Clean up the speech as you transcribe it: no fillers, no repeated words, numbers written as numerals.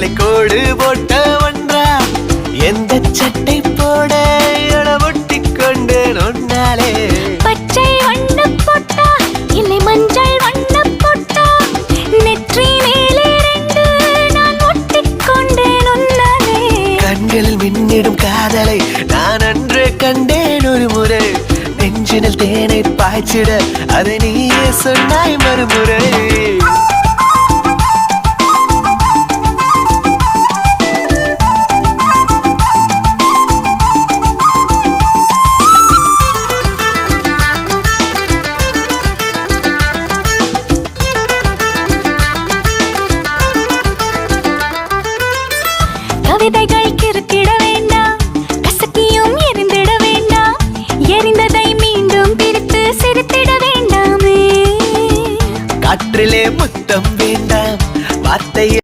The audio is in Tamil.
வெள்ளை கோடு போட்ட ஒன்றா எந்த சட்டை போட ஒட்டி கொண்டு நொன்னாலே பச்சை வண்ண போட்டா இல்லை மஞ்சள் வண்ண போட்டா நெற்றி மேலே ரெண்டு நான் ஒட்டிக்கொண்டே நொன்னாலே கண்களில் மின்னிடும் காதலை நான் அன்றே கண்டேன் ஒரு முறை நெஞ்சினில் தேனை பாய்ச்சிட அதை நீயே சொன்னாய் மறுமுறை கவிதைகள் கிறுக்கிட வேண்டாம் கசக்கியும் எரிந்திட வேண்டாம் எரிந்ததை மீண்டும் பிரித்து சிரித்திட வேண்டாமே காற்றிலே முத்தம் வேண்டாம் வார்த்தையில்